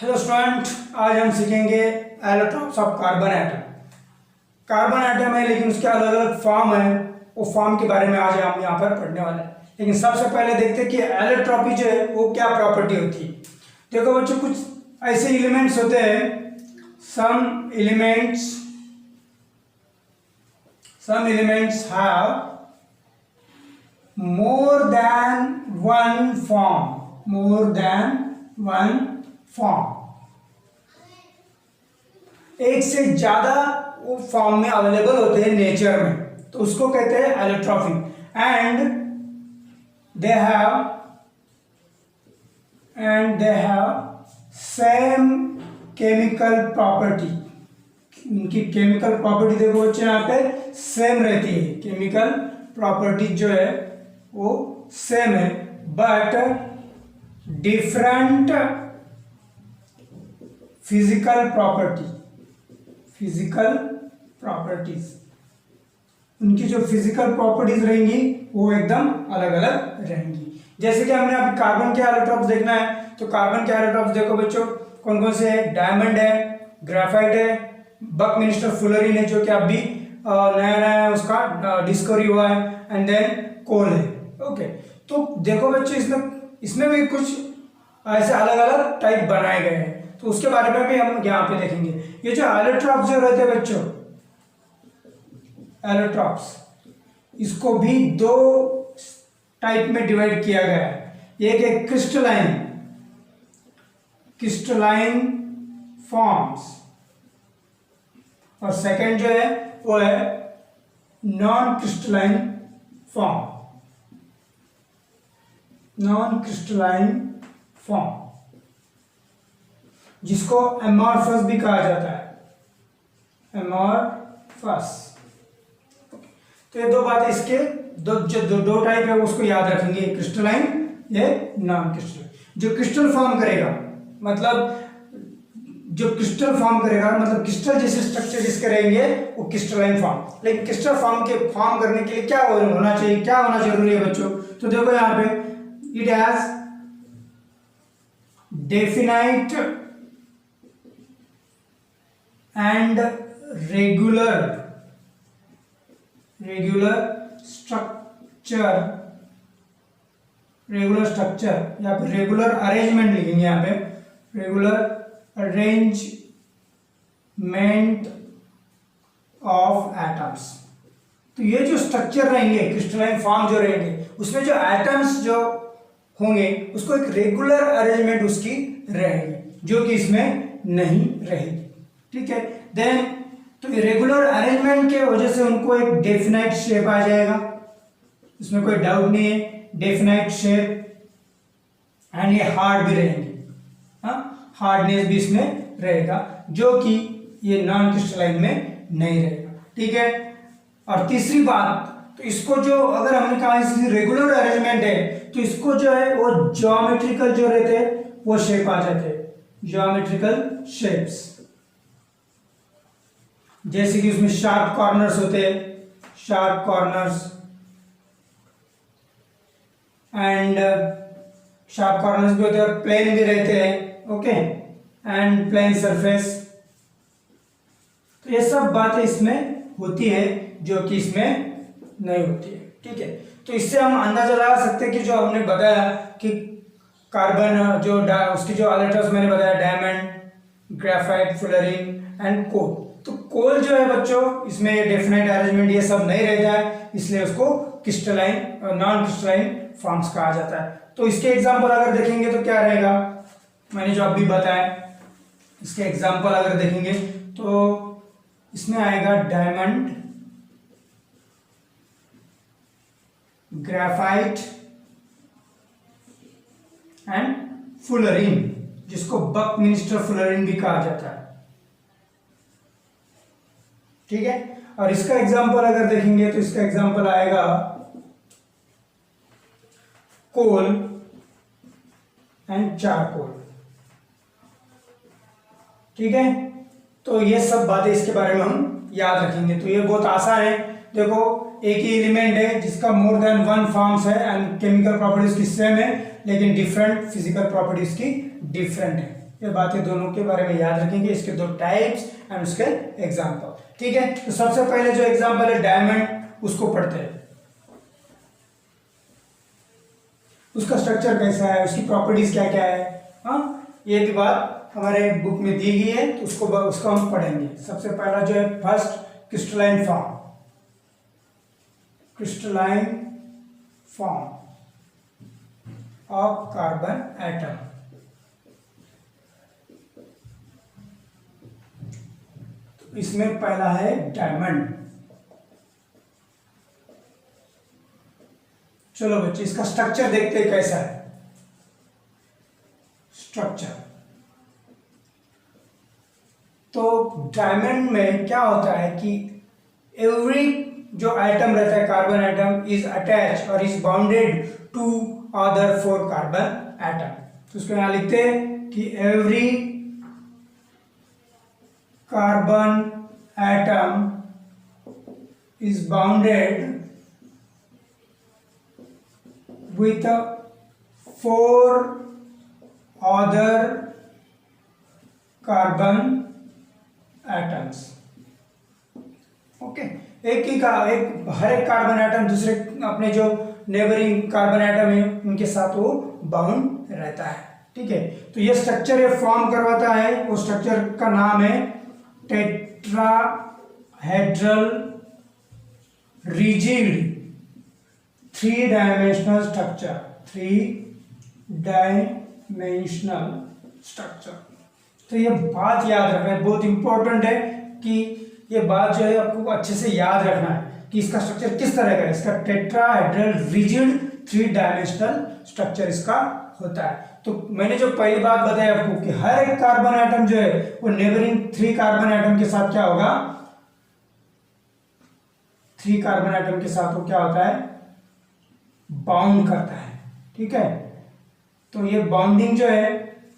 Hello student, आज हम सीखेंगे allotropes of carbon atom. Carbon atom है लेकिन उसके अलग अलग फॉर्म है, वो फॉर्म के बारे में आज हम यहाँ पर पढ़ने वाले हैं। लेकिन सबसे पहले देखते हैं कि एलोट्रॉपी जो है वो क्या प्रॉपर्टी होती है। देखो बच्चों, कुछ ऐसे एलिमेंट्स होते हैं, some elements have more than one form, एक से ज्यादा वो फॉर्म में अवेलेबल होते हैं नेचर में, तो उसको कहते हैं allotropy. And they have same chemical property. उनकी केमिकल प्रॉपर्टी देखो बच्चे यहाँ पे सेम रहती है, केमिकल प्रॉपर्टी जो है वो सेम है, बट डिफरेंट फिजिकल प्रॉपर्टीज। उनकी जो फिजिकल प्रॉपर्टीज रहेंगी वो एकदम अलग अलग रहेंगी। जैसे कि हमने अभी कार्बन के एलोट्रॉप्स देखना है, तो कार्बन के एलोट्रॉप्स देखो बच्चों कौन कौन से है। डायमंड है, ग्रेफाइट है, बकमिंस्टर फुलरिन है जो कि अभी नया नया उसका डिस्कवरी हुआ है, एंड देन कोल है। ओके, तो देखो बच्चों इसमें भी कुछ ऐसे अलग अलग टाइप बनाए गए हैं, तो उसके बारे में भी हम यहाँ पे देखेंगे। ये जो एलोट्रॉप्स जो रहते हैं बच्चों, एलोट्रॉप्स, इसको भी दो टाइप में डिवाइड किया गया है। एक है क्रिस्टलाइन फॉर्म्स, और सेकंड जो है वो है नॉन क्रिस्टलाइन फॉर्म, जिसको एमॉर्फस भी कहा जाता है, एमॉर्फस। तो ये दो बातें, इसके दो टाइप है उसको याद रखेंगे, क्रिस्टलाइन, ये नॉन क्रिस्टलाइन। जो क्रिस्टल फॉर्म करेगा मतलब क्रिस्टल जैसे स्ट्रक्चर जिसके रहेंगे वो क्रिस्टलाइन फॉर्म। लेकिन क्रिस्टल फॉर्म करने के लिए क्या होना चाहिए, क्या होना जरूरी है बच्चों? तो देखो यहाँ पे it has definite and regular structure या फिर रेगुलर अरेंजमेंट लिखेंगे यहाँ पे, रेगुलर अरेंजमेंट ऑफ एटम्स। तो ये जो स्ट्रक्चर रहेंगे, क्रिस्टलाइन फॉर्म जो रहेंगे, उसमें जो एटम्स जो होंगे उसको एक रेगुलर अरेंजमेंट उसकी रहेगी, जो कि इसमें नहीं रहेगी। ठीक है, देन तो रेगुलर अरेंजमेंट के वजह से उनको एक डेफिनाइट शेप आ जाएगा, इसमें कोई डाउट नहीं है, डेफिनाइट शेप। एंड ये हार्ड भी रहेंगे, हार्डनेस भी इसमें रहेगा, जो कि ये नॉन क्रिस्टलाइन में नहीं रहेगा। ठीक है, और तीसरी बात, तो इसको जो अगर हमने कहा इसकी रेगुलर अरेंजमेंट है, तो इसको जो है वो ज्योमेट्रिकल जो रहते हैं वो शेप आ जाते हैं, ज्योमेट्रिकल शेप्स। जैसे कि उसमें शार्प कॉर्नर्स होते हैं, sharp corners, and sharp corners भी होते हैं, और प्लेन भी रहते हैं। Okay, and plane surface. तो ये सब बातें इसमें होती है जो कि इसमें नहीं होती है। ठीक है, तो इससे हम अंदाजा लगा सकते हैं कि जो हमने बताया कि कार्बन जो उसकी जो एलोट्रॉप्स मैंने बताया, diamond, graphite, fullerene and coal. तो कोल जो है बच्चों, इसमें डेफिनाइट अरेंजमेंट ये सब नहीं रहता है, इसलिए उसको क्रिस्टलाइन और नॉन क्रिस्टलाइन फॉर्म्स कहा जाता है। तो इसके एग्जांपल अगर देखेंगे तो क्या रहेगा, मैंने जो अभी बताया, इसके एग्जांपल अगर देखेंगे तो इसमें आएगा डायमंड, ग्रेफाइट एंड फुलरिन, जिसको बकमिंस्टर फुलरिन भी कहा जाता है। ठीक है, और इसका एग्जांपल अगर देखेंगे तो इसका एग्जांपल आएगा कोल एंड चारकोल। ठीक है, तो ये सब बातें इसके बारे में हम याद रखेंगे। तो ये बहुत आसान है। देखो, एक ही एलिमेंट है जिसका मोर देन वन फॉर्म्स है एंड केमिकल प्रॉपर्टीज की सेम है, लेकिन डिफरेंट फिजिकल प्रॉपर्टीज की डिफरेंट है। ये बातें दोनों के बारे में याद रखेंगे, इसके दो टाइप्स एंड उसके एग्जाम्पल। ठीक है, तो सबसे पहले जो एग्जाम्पल है डायमंड, उसको पढ़ते हैं। उसका स्ट्रक्चर कैसा है, उसकी प्रॉपर्टीज क्या क्या है, हाँ ये भी बात हमारे बुक में दी गई है, तो उसको हम पढ़ेंगे। सबसे पहला जो है first crystalline form, crystalline form of carbon atom. तो इसमें पहला है डायमंड। चलो बच्चे इसका स्ट्रक्चर देखते हैं कैसा है। स्ट्रक्चर तो डायमंड में क्या होता है कि एवरी जो एटम रहता है कार्बन एटम इज अटैच और is bounded to other 4 carbon atom. तो उसको यहां लिखते हैं कि every carbon atom is bounded with 4 other carbon atoms। Okay, एक हर एक कार्बन एटम दूसरे अपने जो नेबरिंग कार्बन एटम है उनके साथ वो बाउंड रहता है। ठीक है, तो ये स्ट्रक्चर ये फॉर्म करवाता है, वो स्ट्रक्चर का नाम है tetrahedral rigid 3 dimensional structure. 3 dimensional structure. तो ये बात याद रखना है, बहुत इंपॉर्टेंट है कि ये बात जो है आपको अच्छे से याद रखना है कि इसका स्ट्रक्चर किस तरह का है। इसका टेट्राहेड्रल रिजिड 3 डायमेंशनल स्ट्रक्चर इसका होता है। तो मैंने जो पहली बात बताई आपको कि हर एक कार्बन एटम जो है वो नेबरिंग 3 कार्बन एटम के साथ क्या होगा, 3 कार्बन एटम के साथ वो क्या होता है, बाउंड करता है। ठीक है, तो ये बाउंडिंग जो है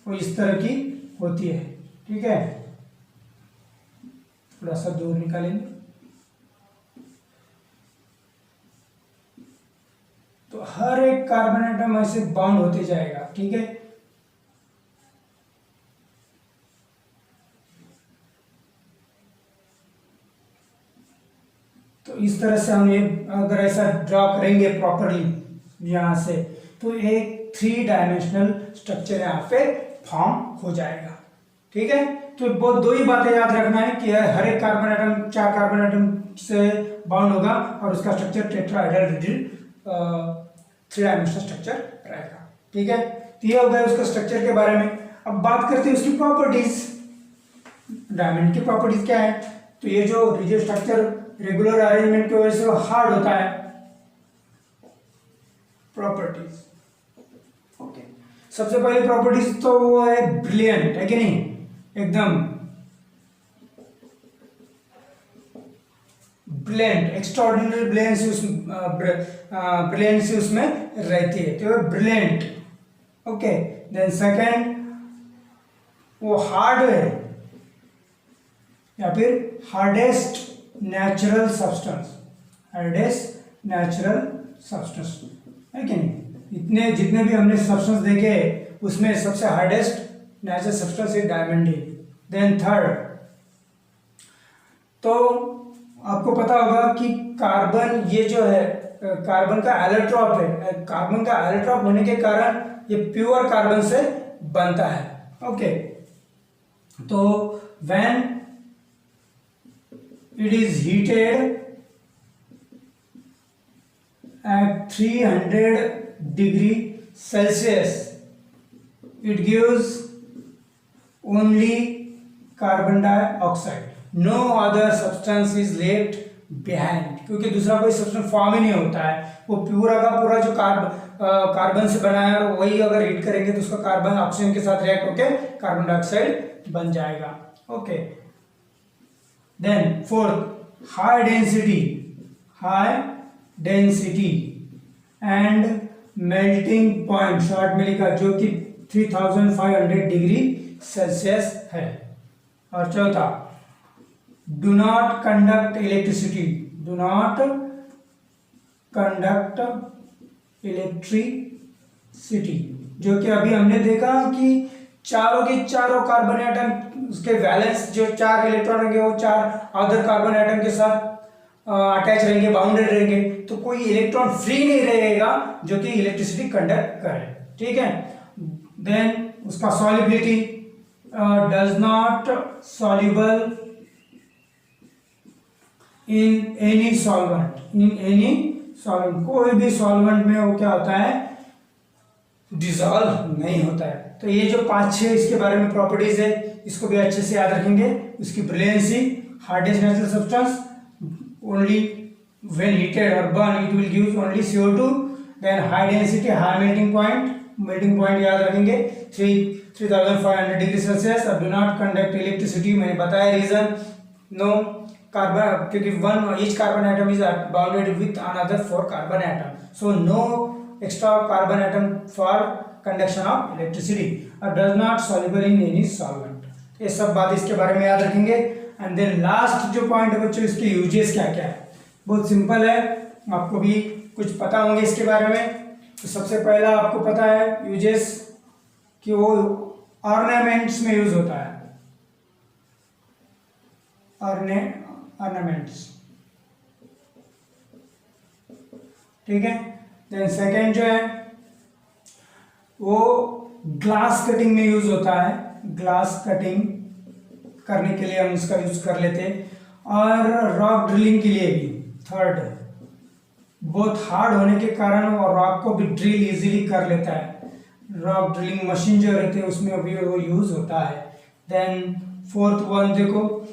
वो इस तरह की होती है। ठीक है, थोड़ा सा दूर निकालेंगे तो हर एक कार्बन एटम ऐसे बाउंड होते जाएगा। ठीक है, तो इस तरह से हम ये अगर ऐसा ड्रॉ करेंगे प्रॉपरली यहां से, तो एक 3 डायमेंशनल स्ट्रक्चर यहाँ पे फॉर्म हो जाएगा। ठीक है, तो बहुत 2 ही बातें याद रखना है कि हर एक कार्बन एटम 4 कार्बन एटम से बाउंड होगा और उसका structure tetrahedral rigid 3 dimensional structure रहेगा। ठीक है, तो ये हो गया उसका स्ट्रक्चर के बारे में। अब बात करते हैं उसकी प्रॉपर्टीज। डायमंड की प्रॉपर्टीज क्या है, तो ये जो रिजिड स्ट्रक्चर रेगुलर अरेंजमेंट की वजह से हार्ड होता है। प्रॉपर्टीज, ओके, सबसे पहली प्रॉपर्टीज तो वो है ब्रिलियंट, है कि नहीं, एकदम ब्रिलियंट, एक्स्ट्राऑर्डिनरी ब्रिलियंसी उसमें रहती है, तो ब्रिलियंट। ओके, देन सेकंड वो हार्ड है या फिर hardest natural substance, hardest natural substance, है कि नहीं। इतने जितने भी हमने सब्सटेंस देखे उसमें सबसे हार्डेस्ट नेचुरल सब्सटेंस है डायमंड ही। देन थर्ड, तो आपको पता होगा कि कार्बन ये जो है कार्बन का एलोट्रॉप है, कार्बन का एलोट्रॉप होने के कारण ये प्योर कार्बन से बनता है। ओके, तो when it is heated at 300 degree Celsius, it gives only carbon dioxide, no other substance is left behind, क्योंकि दूसरा कोई सब्सटेंस फॉर्म ही नहीं होता है, वो पूरा का पूरा जो कार्बन से बना है और वही अगर हीट करेंगे तो उसका कार्बन ऑक्सीजन के साथ रिएक्ट होकर कार्बन डाइऑक्साइड बन जाएगा। Okay, then fourth, high density and melting point, short में लिखा, जो कि 3500 डिग्री सेल्सियस है। और चौथा, do not conduct electricity, do not conduct electricity, जो कि अभी हमने देखा कि चारों के चारों कार्बन एटम उसके वैलेंस जो 4 इलेक्ट्रॉन रहेंगे वो 4 अदर कार्बन एटम के साथ अटैच रहेंगे, बाउंडेड रहेंगे, तो कोई इलेक्ट्रॉन फ्री नहीं रहेगा जो कि इलेक्ट्रिसिटी कंडक्ट करे। ठीक है, देन उसका solubility does not soluble in any solvent, in any solvent, कोई भी सॉल्वेंट में वो क्या होता है, डिसॉल्व नहीं होता है। तो ये जो 5-6 इसके बारे में प्रॉपर्टीज है इसको भी अच्छे से याद रखेंगे। उसकी brilliancy, hardest natural substance, only when heated और burn it will give only CO2, then high density, high melting point, melting point याद रखेंगे 3500 डिग्री सेल्सियस, और डू नॉट कंडक्ट इलेक्ट्रिसिटी, मैंने बताया रीजन, नो कार्बन, क्योंकि one each carbon atom is bounded with another 4 carbon atom, so no extra carbon atom for conduction of electricity, or does not soluble in any solvent। ये सब बात इसके बारे में याद रखेंगे। एंड देन लास्ट जो पॉइंट है बच्चों, इसके यूजेस क्या क्या है, बहुत सिंपल है, आपको भी कुछ पता होंगे इसके बारे में। तो सबसे पहला आपको पता है यूजेस कि वो ऑर्नामेंट्स में यूज होता है, ऑर्नामेंट्स, ठीक है। देन सेकेंड जो है वो ग्लास कटिंग में यूज होता है, ग्लास कटिंग करने के लिए हम इसका यूज कर लेते हैं, और रॉक ड्रिलिंग के लिए भी। थर्ड, बहुत हार्ड होने के कारण वो रॉक को भी ड्रिल इजीली कर लेता है, रॉक ड्रिलिंग मशीन जो रहती है उसमें भी वो यूज होता है। देन फोर्थ वन देखो,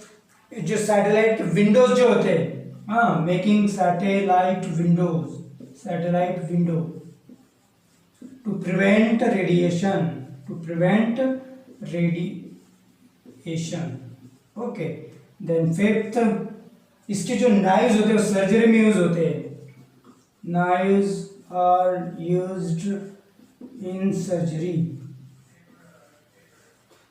जो सैटेलाइट विंडोज जो होते हैं, हाँ, making satellite Windows, satellite window to prevent radiation, to prevent radiation, okay। then fifth, इसके जो नाइव्स होते हैं वो सर्जरी में यूज होते हैं, knives are used in surgery.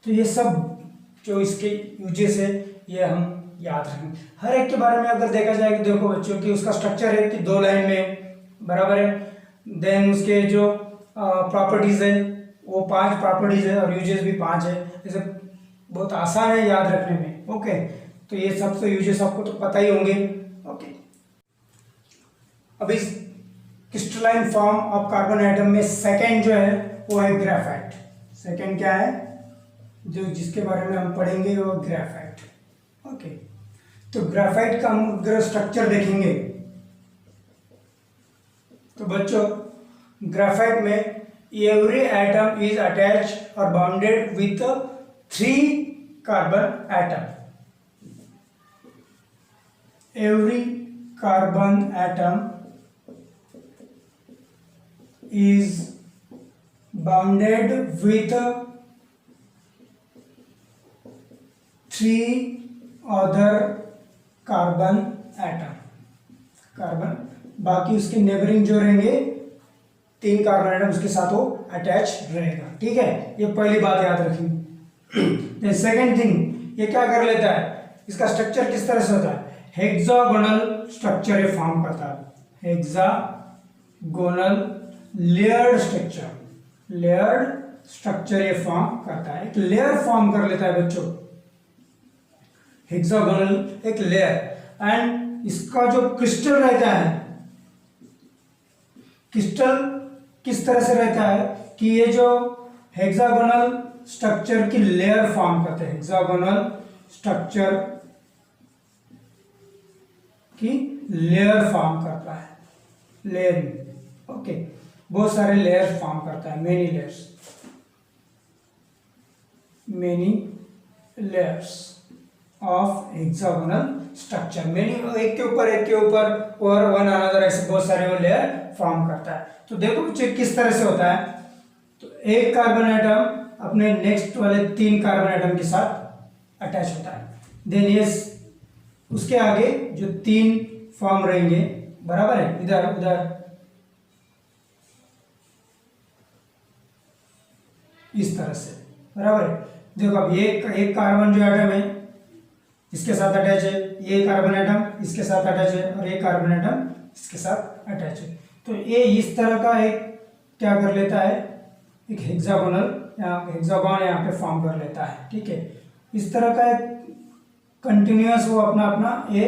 तो ये सब जो इसके यूजेस है ये हम याद रखेंगे। हर एक के बारे में अगर देखा जाए कि देखो बच्चों की उसका स्ट्रक्चर है कि 2 लाइन में बराबर है, देन उसके जो प्रॉपर्टीज है वो 5 प्रॉपर्टीज है और यूजेस भी 5 है, जैसे बहुत आसान है याद रखने में, ओके। तो ये सब तो यूजेस आपको तो पता ही होंगे, ओके। अब इस crystalline form of carbon atom में सेकंड जो है वो है ग्रेफाइट। सेकंड क्या है जो जिसके बारे में हम पढ़ेंगे वो ग्रेफाइट, ओके। तो ग्रेफाइट का हम अगर स्ट्रक्चर देखेंगे तो बच्चों ग्रेफाइट में एवरी एटम इज अटैच और bounded with 3 carbon atom, every carbon atom is bounded with 3 other carbon atom, carbon बाकी उसके नेबरिंग जो रहेंगे 3 कार्बन एटम उसके साथ वो अटैच रहेगा, ठीक है। ये पहली बात याद रखिए। सेकेंड थिंग, ये क्या कर लेता है, इसका स्ट्रक्चर किस तरह से होता है, हेक्सागोनल स्ट्रक्चर ये फॉर्म करता है, hexagonal layered structure, layered structure ये फॉर्म करता है, एक लेयर फॉर्म कर लेता है बच्चों, हेक्सागोनल एक लेयर। एंड इसका जो क्रिस्टल रहता है, क्रिस्टल किस तरह से रहता है कि ये जो हेक्सागोनल स्ट्रक्चर की लेयर फॉर्म करते हैं, हेक्सागोनल स्ट्रक्चर की लेयर फॉर्म करता है, लेयर, ओके। बहुत सारे लेयर फॉर्म करता है, many layers, many layers of hexagonal structure, many एक के ऊपर और वन अनदर ऐसे बहुत सारे वो लेयर फॉर्म करता है। तो देखो बच्चे किस तरह से होता है, तो एक कार्बन एटम अपने नेक्स्ट वाले 3 कार्बन एटम के साथ अटैच होता है, देन ये उसके आगे जो 3 फॉर्म रहेंगे, बराबर है, इधर उधर इस तरह से, बराबर है। देखो अब एक कार्बन जो एटम है इसके साथ अटैच है, ये कार्बन एटम इसके साथ अटैच है और ये कार्बन एटम इसके साथ अटैच है। तो ये इस तरह का एक क्या कर लेता है, एक हेक्सागोनल यहाँ हेक्सागोन यहाँ पे फॉर्म कर लेता है। ठीक है, इस तरह का एक कंटिन्यूअस वो अपना अपना ये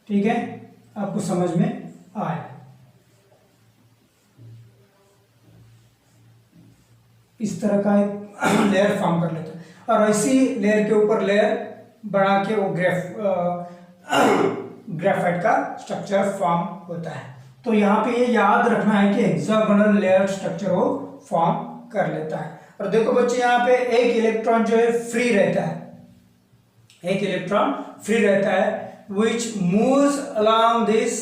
ठीक है, आपको समझ में आए। इस तरह का एक लेयर फॉर्म कर लेता है और ऐसी लेयर के ऊपर लेयर बढ़ा के वो ग्रेफाइट का स्ट्रक्चर फॉर्म होता है। तो यहाँ पे ये याद रखना है कि हेक्सागोनल लेयर स्ट्रक्चर वो फॉर्म कर लेता है। और देखो बच्चे, यहाँ पे एक इलेक्ट्रॉन जो है फ्री रहता है, एक इलेक्ट्रॉन फ्री रहता है which moves along this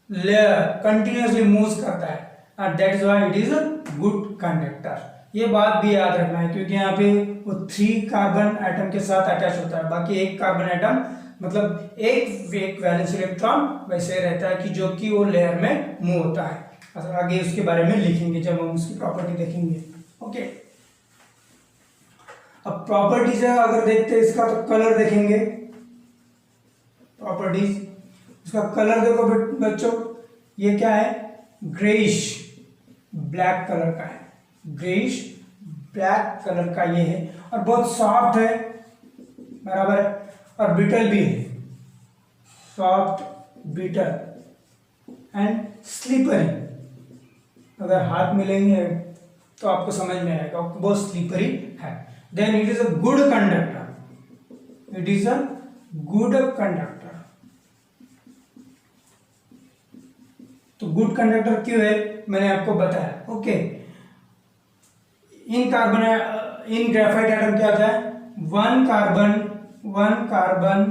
layer, continuously moves करता है, and that is why it is a good conductor। ये बात भी याद रखना है क्योंकि यहाँ पे वो 3 कार्बन एटम के साथ अटैच होता है, बाकी एक कार्बन एटम मतलब एक वैलेंस इलेक्ट्रॉन वैसे रहता है कि जो कि वो लेयर में मूव होता है। आगे उसके बारे में लिखेंगे जब हम उसकी प्रॉपर्टी देखेंगे। ओके, अब प्रॉपर्टीज अगर देखते हैं इसका तो कलर देखेंगे। प्रॉपर्टीज, इसका कलर देखो बच्चों, ये क्या है, ग्रेइश ब्लैक कलर का है, ग्रेइश ब्लैक कलर का ये है और बहुत सॉफ्ट है, बराबर है, और ब्रिटल भी है, सॉफ्ट ब्रिटल एंड स्लीपरी। अगर हाथ मिलेंगे तो आपको समझ में आएगा, बहुत स्लीपरी है। Then it is a good conductor, it is a good conductor. तो गुड कंडक्टर क्यों है मैंने आपको बताया। ओके, इन ग्रेफाइट एटम क्या होता है, one carbon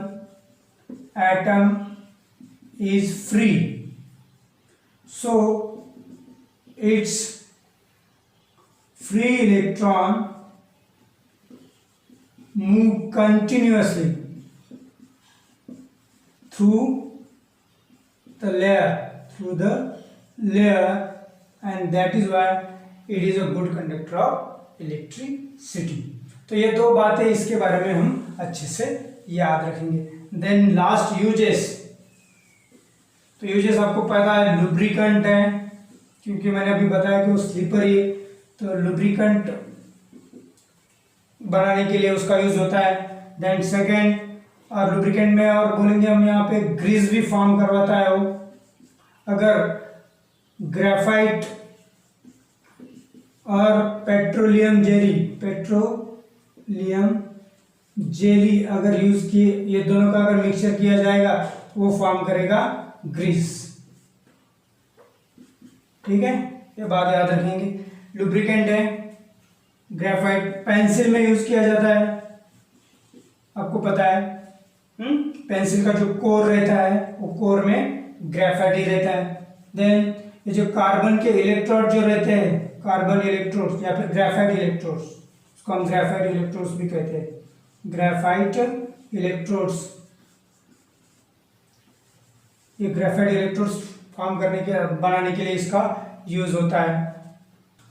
atom is free, so its free electron move continuously through the layer and that is why it is a good conductor of electricity। तो ये दो बातें इसके बारे में हम अच्छे से याद रखेंगे। देन लास्ट यूजेस, तो यूजेस आपको पता है, लुब्रिकेंट है क्योंकि मैंने अभी बताया कि वो स्लीपरी है, तो लुब्रिकेंट बनाने के लिए उसका यूज होता है। देन सेकेंड, और लुब्रिकेंट में और बोलेंगे हम यहाँ पे ग्रीस भी फॉर्म करवाता है वो। अगर ग्रेफाइट और पेट्रोलियम जेली अगर यूज किए, ये दोनों का अगर मिक्सचर किया जाएगा वो फॉर्म करेगा ग्रीस। ठीक है, ये बात याद रखेंगे। लुब्रिकेंट है, ग्रेफाइट पेंसिल में यूज किया जाता है, आपको पता है। पेंसिल का जो कोर रहता है वो कोर में ग्रेफाइट ही रहता है। देन ये जो कार्बन के इलेक्ट्रोड जो रहते हैं, कार्बन इलेक्ट्रोड या फिर ग्रेफाइट इलेक्ट्रोड्स, उसको हम ग्रेफाइट इलेक्ट्रोड्स भी कहते हैं, ग्रेफाइट इलेक्ट्रोड्स। ये ग्रेफाइट इलेक्ट्रोड्स फॉर्म बनाने के लिए इसका यूज होता है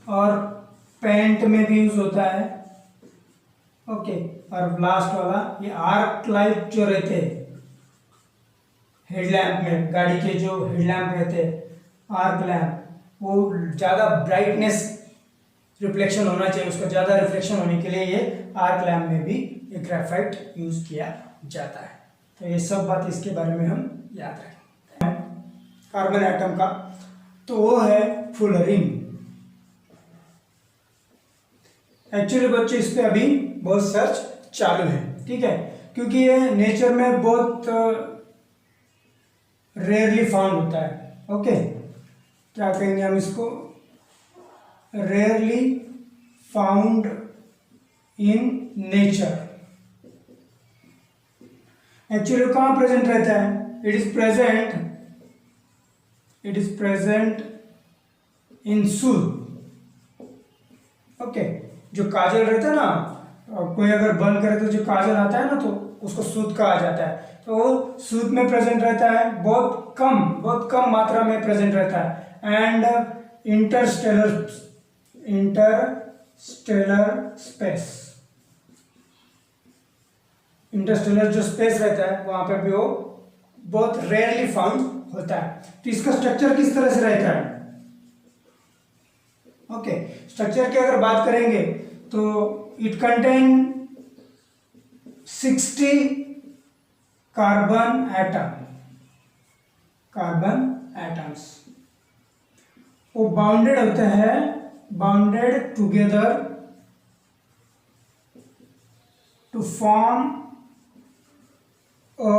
और पेंट में भी यूज होता है। ओके, और लास्ट वाला ये आर्क लाइट जो रहते हैं हेडलैम्प में, गाड़ी के जो हेडलैम्प रहते हैं आर्क लैम्प, वो ज़्यादा ब्राइटनेस रिफ्लेक्शन होना चाहिए, उसका ज़्यादा रिफ्लेक्शन होने के लिए ये आर्क लैम्प में भी ये ग्रेफाइट यूज किया जाता है। तो ये सब बात इसके बारे में हम याद रखें। कार्बन एटम का तो वो है फुलरिंग। एक्चुअली बच्चे इस पे अभी बहुत सर्च चालू है, ठीक है, क्योंकि ये नेचर में बहुत रेयरली फाउंड होता है। ओके, क्या कहेंगे हम इसको, rarely found in nature. Actually कहाँ प्रेजेंट रहता है, it is present in Sood. Okay, जो काजल रहता है ना, कोई अगर बर्न करे तो जो काजल आता है ना तो उसको सूद कहा जाता है, तो वो सूद में प्रेजेंट रहता है, बहुत कम मात्रा में प्रेजेंट रहता है। एंड इंटरस्टेलर स्पेस, इंटरस्टेलर जो स्पेस रहता है वहां पे भी वो बहुत रेयरली फाउंड होता है। तो इसका स्ट्रक्चर किस तरह से रहता है, ओके, स्ट्रक्चर की अगर बात करेंगे तो इट कंटेन 60 कार्बन एटम्स। वो बाउंडेड होते हैं, bounded together to form a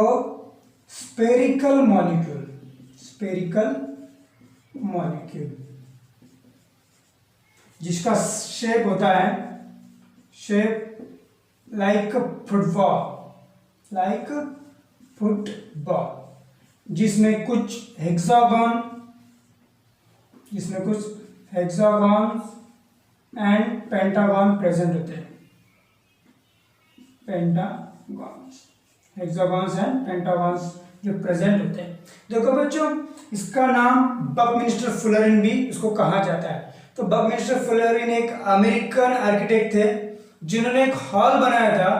spherical molecule जिसका शेप होता है, शेप लाइक फुटबॉल, जिसमें कुछ हेक्सागॉन एंड पेंटागॉन प्रेजेंट होते हैं। हेक्सागॉन्स एंड पेंटागॉन्स जो प्रेजेंट होते हैं। देखो बच्चों, इसका नाम बकमिंस्टर फुलरिन भी इसको कहा जाता है। तो बकमिंस्टर फुलरिन एक अमेरिकन आर्किटेक्ट थे जिन्होंने एक हॉल बनाया था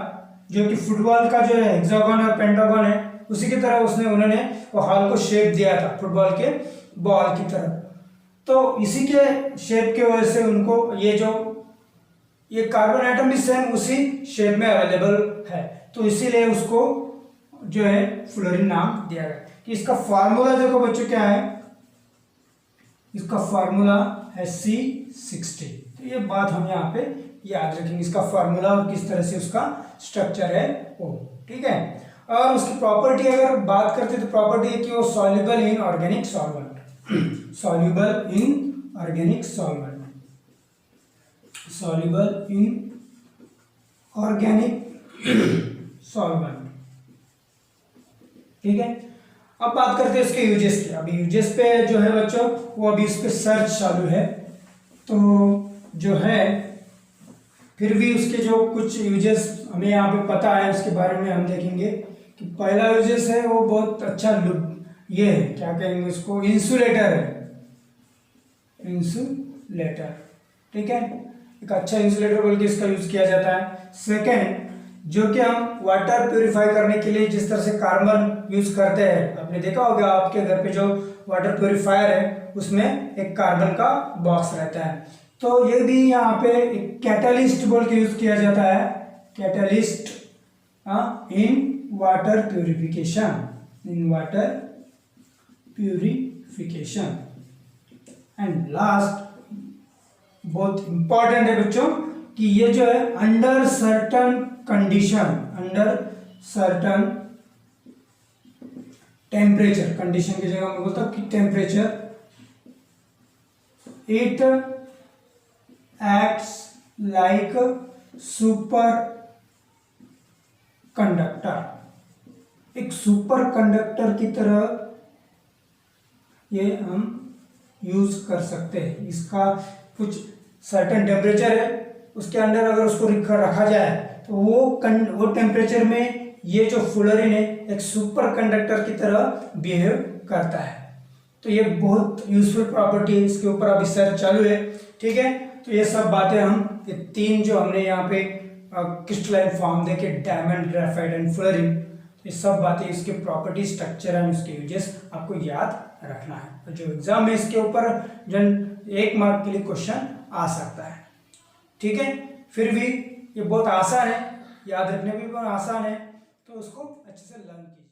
जो कि फुटबॉल का जो है हेक्सागॉन और पेंटागॉन है उसी की तरह उन्होंने वो हॉल को शेप दिया था फुटबॉल के बॉल की तरह। तो इसी के शेप की वजह से उनको ये कार्बन एटम भी सेम उसी शेप में अवेलेबल है, तो इसीलिए उसको जो है फ्लोरीन नाम दिया गया। कि इसका फार्मूला देखो बच्चों क्या है, इसका फार्मूला है C60। तो ये बात हम यहाँ पे याद रखेंगे, इसका फार्मूला और किस तरह से उसका स्ट्रक्चर है वो, ठीक है। और उसकी प्रॉपर्टी अगर बात करते हैं तो प्रॉपर्टी है कि वो soluble in organic solvent, soluble in organic solvent, soluble in organic solvent, ठीक है। अब बात करते हैं इसके यूजेस की। अभी यूजेस पे जो है बच्चों वो अभी इस पे सर्च चालू है, तो जो है फिर भी उसके जो कुछ यूजेस हमें यहाँ पे पता है उसके बारे में हम देखेंगे। कि पहला यूजेस है वो बहुत अच्छा ये है, क्या कहेंगे उसको, इंसुलेटर है, इंसुलेटर, ठीक है। एक अच्छा इंसुलेटर बोल के इसका यूज किया जाता है। सेकेंड, जो कि हम वाटर प्योरीफाई करने के लिए जिस तरह से कार्बन यूज करते हैं, आपने देखा होगा आपके घर पे जो वाटर प्योरीफायर है उसमें एक कार्बन का बॉक्स रहता है, तो ये भी यहाँ पे एक कैटलिस्ट बोल के यूज किया जाता है, catalyst in water purification, in water purification. And last बहुत इंपॉर्टेंट है बच्चों कि ये जो है under certain condition, under certain temperature, condition की जगह मैं बोलता हूं कि temperature, it acts like super conductor, एक सुपर कंडक्टर की तरह ये हम यूज कर सकते हैं। इसका कुछ सर्टेन टेम्परेचर है, उसके अंदर अगर उसको रखा जाए तो वो टेम्परेचर में ये जो फ्लोरीन है एक सुपर कंडक्टर की तरह बिहेव करता है। तो ये बहुत यूजफुल प्रॉपर्टी है, इसके ऊपर अभी सर्च चालू है, ठीक है। तो ये सब बातें हम ये तीन जो हमने यहाँ पे क्रिस्टलाइन फॉर्म देखे, डायमंड, ग्रेफाइट एंड फ्लोरीन, ये सब बातें इसके प्रॉपर्टी, स्ट्रक्चर एंड उसके यूजेस आपको याद रखना है। तो जो एग्जाम में इसके ऊपर जन 1 मार्क के लिए क्वेश्चन आ सकता है, ठीक है। फिर भी ये बहुत आसान है, याद रखने भी बहुत आसान है, तो उसको अच्छे से लर्न कीजिए।